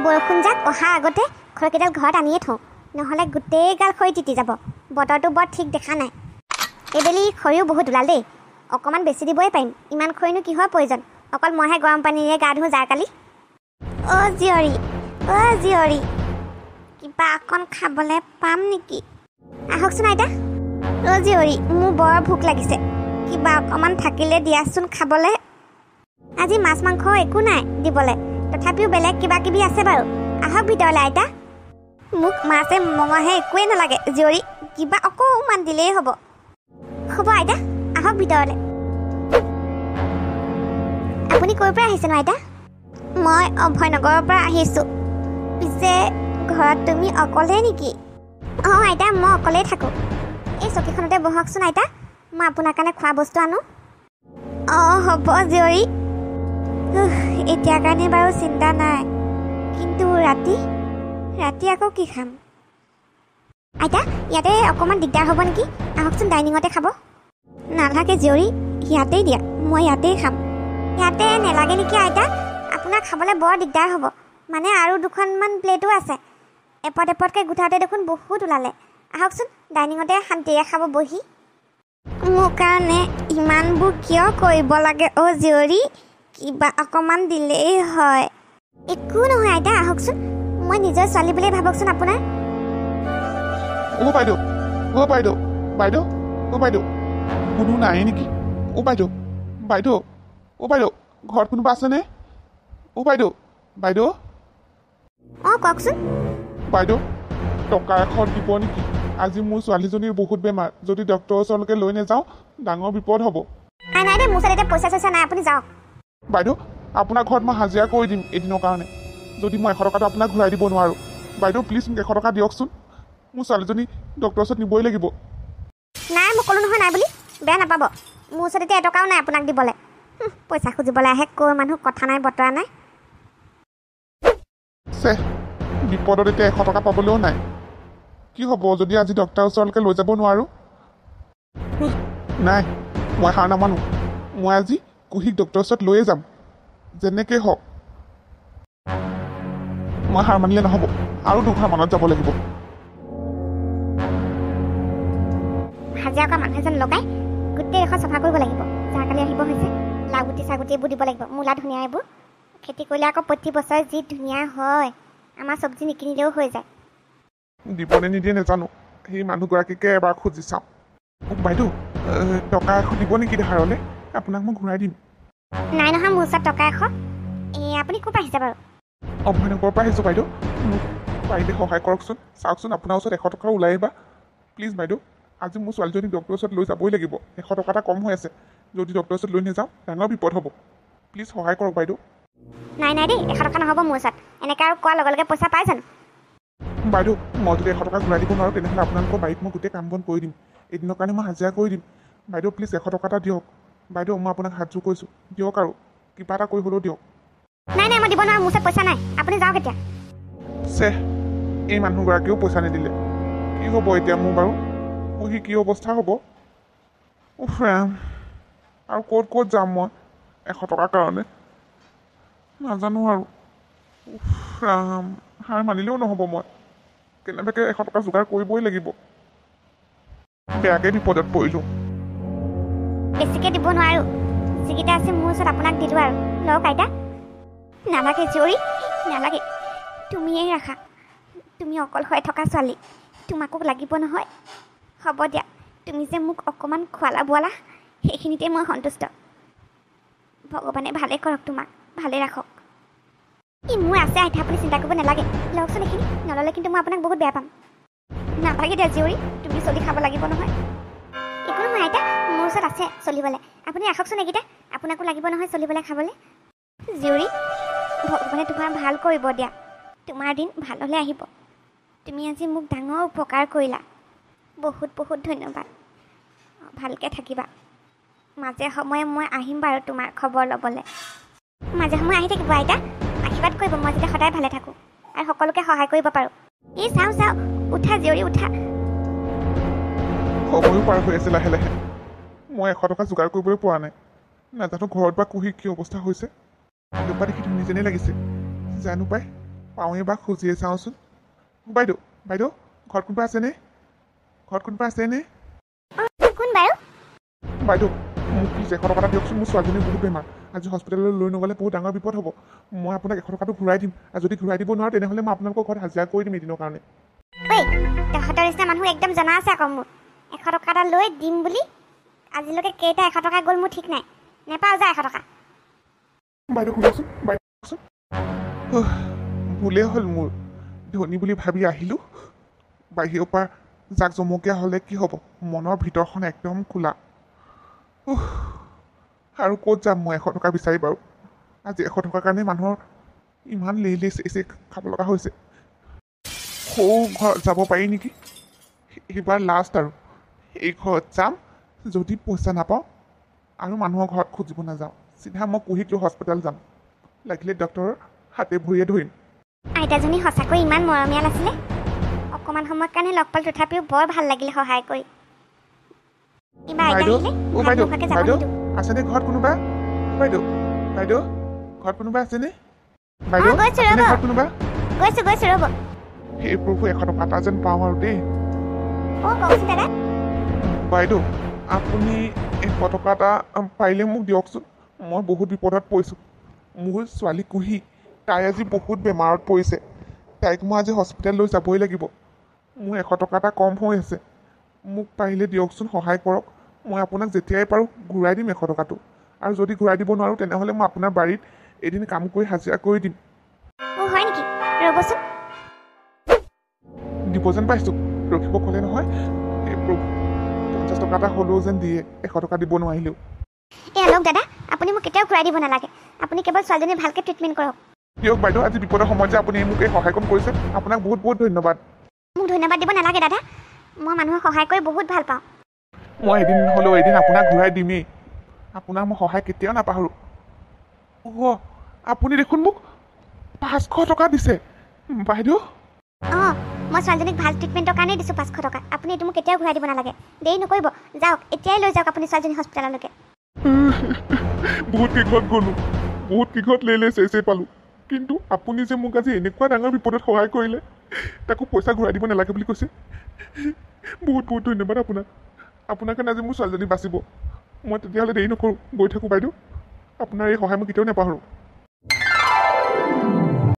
বৰষুণ যাক অহাৰ আগতে খৰকেইডাল ঘৰত আনিয়ে থওঁ, নহ'লে গোটেই গাল খৰি তিতি যাব। বতৰটো বৰ ঠিক দেখা নাই। এইবেলি খৰিও বহুত ওলাল দেই, অকণমান বেছি দিবই পাৰিম। ইমান খৰিনো কিহৰ প্ৰয়োজন, অকল মইহে গৰম পানীৰে গা ধুওঁ যাৰ কালি। অ' জীয়ৰী, কিবা অকণ খাবলৈ পাম নেকি? আহকচোন আইতা। অ' জীয়ৰী, মোৰ বৰ ভোক লাগিছে, কিবা অকণমান থাকিলে দিয়াচোন খাবলৈ। আজি মাছ মাংস একো নাই দিবলৈ, তথাপিও বেলেগ কিবা কিবি আছে বাৰু। আহক ভিতৰলৈ আইতা। মোক মাছে মঙহে একোৱেই নালাগে জীয়ৰী, কিবা অকণমান দিলেই হ'ব। হ'ব আইতা, আহক ভিতৰলৈ। আপুনি ক'ৰ পৰা আহিছেনো আইতা? মই অভয়নগৰৰ পৰা আহিছোঁ। পিছে ঘৰত তুমি অকলে নেকি? অঁ আইতা, মই অকলেই থাকোঁ। এই চকীখনতে বহকচোন আইতা, মই আপোনাৰ কাৰণে খোৱা বস্তু আনো। অঁ হ'ব জীয়ৰী। এতিয়াৰ কাৰণে বাৰু চিন্তা নাই, কিন্তু ৰাতি আকৌ কি খাম? আইতা, ইয়াতে অকণমান দিগদাৰ হ'ব নেকি? আহকচোন, ডাইনিঙতে খাব। নালাগে জীয়ৰী, ইয়াতেই দিয়া, মই ইয়াতেই খাম। ইয়াতে নেলাগে নেকি আইতা? আপোনাৰ খাবলৈ বৰ দিগদাৰ হ'ব, মানে আৰু দুখনমান প্লেটো আছে। এপতকৈ গোটাওঁতে দেখোন বহুত ওলালে। আহকচোন, ডাইনিঙতে শান্তিৰে খাব বহি। মোৰ কাৰণে ইমানবোৰ কিয় কৰিব লাগে অ' জীয়ৰী? কিবা অকণমান দিলেই হয়। একো নহয় আইতা, আহকচোন, মই নিজৰ ছোৱালী বুলিয়ে ভাবকচোন আপোনাৰ। অ' বাইদেউ, অ' বাইদেউ, বাইদেউ, অ' বাইদেউ, কোনো নাই নেকি? অ' বাইদেউ, বাইদেউ, অ' বাইদেউ, ঘৰত কোনোবা আছেনে? অ' বাইদেউ, বাইদেউ। অঁ কওকচোন। বাইদেউ, টকা এখন দিব নেকি? আজি মোৰ ছোৱালীজনীৰ বহুত বেমাৰ, যদি ডক্টৰৰ ওচৰলৈকে লৈ নাযাওঁ ডাঙৰ বিপদ হ'ব। নাই দে, মোৰ ওচৰত এতিয়া পইচা নাই, আপুনি যাওক। বাইদেউ, আপোনাৰ ঘৰত মই হাজিৰা কৰি দিম এদিনৰ কাৰণে, যদি মই 100 টকাটো আপোনাক ঘূৰাই দিব নোৱাৰোঁ। বাইদেউ প্লিজ মোক 100 টকা দিয়কচোন, মোৰ ছোৱালীজনী ডক্টৰৰ ওচৰত নিবই লাগিব। নাই, মই ক'লোঁ নহয় নাই বুলি, বেয়া নাপাব। মোৰ ওচৰত এতিয়া এটকাও নাই আপোনাক দিবলৈ। পইচা খুজিবলৈ আহে, ক'ৰ মানুহ, কথা নাই বতৰা নাই। বিপদত এতিয়া 100 টকা পাবলৈও নাই। কি হ'ব যদি আজি ডক্টৰৰ ওচৰলৈকে লৈ যাব নোৱাৰোঁ? নাই, মই হাৰ নামানো। মই আজি কুহিক ডক্টৰৰ ওচৰত লৈয়ে যাম, যেনেকৈ হওক। মই হাৰ মানিলে নহ'ব, আৰু দুঘৰমানত যাব লাগিব। হাজিৰা কৰা মানুহ এজন লগাই গোটেই এখন চাফা কৰিব লাগিব। জাৰকালি আহিব হৈছে, লাগুটি চাগুটি এইবোৰ দিব লাগিব, মূলা ধুনীয়া এইবোৰ। খেতি কৰিলে আকৌ প্ৰতি বছৰে যি ধুনীয়া হয়, আমাৰ চব্জি নিকিনিলেও হৈ যায়। দিবনে নিদিয়ে নাজানো, সেই মানুহগৰাকীকে এবাৰ খুজি চাওঁ। বাইদেউ, টকা 100 দিব নেকি ধাৰলৈ? আপোনাক মই ঘূৰাই দিম। নাই নহয় মোৰ ওচৰত টকা 100। আপুনি ক'ৰ পৰা আহিছে বাৰু? অভয়নগৰৰ পৰা আহিছোঁ বাইদেউ, মোক পাৰিলে সহায় কৰকচোন। চাওকচোন আপোনাৰ ওচৰত 100 টকা ওলায়েই বা। প্লিজ বাইদেউ, আজি মোৰ ছোৱালীজনীক ডক্টৰৰ ওচৰত লৈ যাবই লাগিব। 100 টকা এটা কম হৈ আছে, যদি ডক্টৰৰ ওচৰত লৈ নাযাওঁ ডাঙৰ বিপদ হ'ব। প্লিজ সহায় কৰক বাইদেউ। নাই দেই, 100 টকা নহ'ব মোৰ ওচৰত। এনেকৈ আৰু কোৱাৰ লগে লগে পইচা পাই জানো? বাইদেউ, মই যদি 100 টকা ঘূৰাই দিব নোৱাৰোঁ তেনেহ'লে আপোনালোকৰ বাৰীত মই গোটেই কাম বন কৰি দিম, এদিনৰ কাৰণে মই হাজিৰা কৰি দিম। বাইদেউ প্লিজ 100 টকা এটা দিয়ক। বাইদেউ মই আপোনাক হাতযোৰ কৰিছোঁ, দিয়ক আৰু কিবা এটা কৰি হ'লেও দিয়ক। নাই মই দিব নোৱাৰোঁ, মোৰ ওচৰত পইচা নাই। আপুনি যাওক এতিয়া। এই মানুহগৰাকীয়েও পইচা নিদিলে, কি হ'ব এতিয়া মোৰ বাৰু? পঢ়ি কি অৱস্থা হ'ব? উফ ৰাম, আৰু ক'ত যাম মই 100 টকাৰ কাৰণে? নাজানো আৰু। উফ ৰাম, হাৰ মানিলেও নহ'ব, মই কেনেবাকৈ 100 টকা যোগাৰ কৰিবই লাগিব। বেয়াকৈ বিপদত পৰিলোঁ। বেছিকৈ দিব নোৱাৰোঁ, যিকেইটা আছে মোৰ ওচৰত আপোনাক দিলোঁ আৰু। লওক আইতা। নালাগে জীয়ৰী, নালাগে, তুমিয়েই ৰাখা। তুমি অকলশৰে থকা ছোৱালী, তোমাকো লাগিব নহয়। হ'ব দিয়া, তুমি যে মোক অকণমান খোৱালা বোৱালা, সেইখিনিতে মই সন্তুষ্ট। ভগৱানে ভালে কৰক, তোমাক ভালে ৰাখক। মোৰ আছে আইতা, আপুনি চিন্তা কৰিব নালাগে। লওকচোন এইখিনি, নল'লে কিন্তু মই আপোনাক বহুত বেয়া পাম। নালাগে দিয়া জীয়ৰী, তুমি চলি খাব লাগিব নহয়। একো নহয় আইতা, মোৰ ওচৰত আছে চলিবলৈ। আপুনি ৰাখকচোন এইকেইটা, আপোনাকো লাগিব নহয় চলিবলৈ খাবলৈ। জীয়ৰী, ভগৱানে তোমাৰ ভাল কৰিব দিয়া, তোমাৰ দিন ভাললৈ আহিব। তুমি আজি মোক ডাঙৰ উপকাৰ কৰিলা, বহুত বহুত ধন্যবাদ। ভালকৈ থাকিবা। মাজে সময়ে মই আহিম বাৰু তোমাৰ খবৰ ল'বলৈ। মাজে সময়ে আহি থাকিব আইতা, আশীৰ্বাদ কৰিব মই যাতে সদায় ভালে থাকোঁ আৰু সকলোকে সহায় কৰিব পাৰোঁ। চাওঁ, উঠা জীয়ৰী উঠা। সময়ো পাৰ হৈ আছে লাহে লাহে, মই 100 টকা যোগাৰ কৰিবলৈ পৰা নাই। নাজানো ঘৰত বা কুহিৰ কি অৱস্থা হৈছে। দেখি ধুনী যেনেই লাগিছে, জানো পাই পাওঁৱেই বা খুজিয়ে চাওঁচোন। বাইদেউ বাইদেউ ঘৰত কোনোবা আছেনে? ঘৰত কোনোবা আছেনে? কোন বাৰু? বাইদেউ মোক প্লিজ 100 টকা এটা দিয়কচোন। মোৰ ছোৱালীজনী বহুত বেমাৰ। আজি হস্পিটেললৈ লৈ নগ'লে বহুত ডাঙৰ বিপদ হ'ব। মই আপোনাক 100 টকাটো ঘূৰাই দিম, আৰু যদি ঘূৰাই দিব নোৱাৰোঁ তেনেহ'লে মই আপোনালোকৰ ঘৰত হাজিৰা কৰি দিম এদিনৰ কাৰণে। ঐ তহঁতৰ নিচিনা মানুহ একদম জনা আছে আকৌ মোৰ। 100 টকা এটা লৈ দিম বুলি আজিলৈকে কেইটা 100 টকা গ'ল মোৰ ঠিক নাই। নেপাওঁ যা 100 টকা। বাইদেউ শুনকচোন, বাইদেউ শুনকচোন। ভুলেই হ'ল মোৰ। ধনী বুলি ভাবি আহিলোঁ, বাহিৰৰ পৰা জাক জমকীয়া হ'লে কি হ'ব, মনৰ ভিতৰখন একদম খোলা। আৰু ক'ত যাম মই 100 টকা বিচাৰি বাৰু? আজি 100 টকাৰ কাৰণে মানুহৰ ইমান লেই চেই খাব লগা হৈছে। সৌ ঘৰত যাব পাৰি নেকি? এইবাৰ লাষ্ট আৰু এই ঘৰত যাম। যদি পইচা নাপাওঁ আৰু মানুহৰ ঘৰত খুজিব নাযাওঁ, চিধা মই কুহিক লৈ হস্পিটেল যাম। লাগিলে ডক্টৰৰ হাতে ভৰিয়ে ধৰিম। আইতাজনী সঁচাকৈ ইমান মৰমীয়াল আছিলে। অকণমান সময়ৰ কাৰণে লগ পাল, তথাপিও বৰ ভাল লাগিলে সহায় কৰি। কিবা আইতা বাইদেউ, আহিলে অ' ভাত বাইদেউ, নোখোৱাকৈ যাব বাইদেউ নিদিওঁ। আছেনে ঘৰত কোনোবা? বাইদেউ, বাইদেউ ঘৰত কোনোবা আছেনে? বাইদেউ গৈছোঁ আছেনে ৰ'ব। ঘৰত কোনোবা? গৈছোঁ ৰ'ব। সেই প্ৰভু 100 টকা এটা যেন পাওঁ আৰু দেই। কওকচোন দাদা। বাইদেউ আপুনি 100 টকা এটা পাৰিলে মোক দিয়কচোন। মই বহুত বিপদত পৰিছোঁ। মোৰ ছোৱালী কুহি, তাই আজি বহুত বেমাৰত পৰিছে। তাইক মই আজি হস্পিটেল লৈ যাবই লাগিব। মোৰ 100 টকা এটা কম হৈ আছে। মোক পাৰিলে দিয়কচোন, সহায় কৰক। মই আপোনাক যেতিয়াই পাৰোঁ ঘূৰাই দিম 100 টকাটো। আৰু যদি ঘূৰাই দিব নোৱাৰোঁ তেনেহ'লে মই আপোনাৰ বাৰীত এদিন কাম কৰি হাজিৰা কৰি দিম। হয় নেকি? ৰ'বচোন। দিব যেন পাইছোঁ, ৰখিব ক'লে নহয়। এই প্ৰভু 50 টকা এটা হ'লেও যেন দিয়ে, 100 টকা দিব নোৱাৰিলেও। এয়া লওক দাদা, আপুনি মোক কেতিয়াও ঘূৰাই দিব নালাগে। আপুনি কেৱল ছোৱালীজনী ভালকৈ ট্ৰিটমেণ্ট কৰক। দিয়ক বাইদেউ, আজি বিপদৰ সময়ত যে আপুনি মোক এই সহায়কণ কৰিছে, আপোনাক বহুত বহুত ধন্যবাদ। মোক ধন্যবাদ দিব নালাগে দাদা। মই মানুহক সহায় কৰি বহুত ভাল পাওঁ। মই এদিন নহ'লেও এদিন আপোনাক ঘূৰাই দিমেই। আপোনাক মই সহায় কেতিয়াও নাপাহৰোঁ। আপুনি দেখোন মোক 500 টকা দিছে বাইদেউ। অঁ, মই ছোৱালীজনীক ভাল ট্ৰিটমেণ্টৰ কাৰণেই দিছোঁ 500 টকা। আপুনি এইটো মোক কেতিয়াও ঘূৰাই দিব নালাগে। দেৰি নকৰিব, যাওক এতিয়াই লৈ যাওক আপুনি ছোৱালীজনী হস্পিটেললৈকে। বহুত কেইঘৰত গ'লোঁ, বহুত কেইঘৰত লেই চেই পালোঁ, কিন্তু আপুনি যে মোক আজি এনেকুৱা ডাঙৰ বিপদত সহায় কৰিলে, তাকো পইচা ঘূৰাই দিব নালাগে বুলি কৈছে। বহুত বহুত ধন্যবাদ আপোনাক। আপোনাৰ কাৰণে আজি মোৰ ছোৱালীজনী বাচিব। মই তেতিয়াহ'লে দেৰি নকৰোঁ, গৈ থাকোঁ বাইদেউ। আপোনাৰ এই সহায় মই কেতিয়াও নাপাহৰোঁ।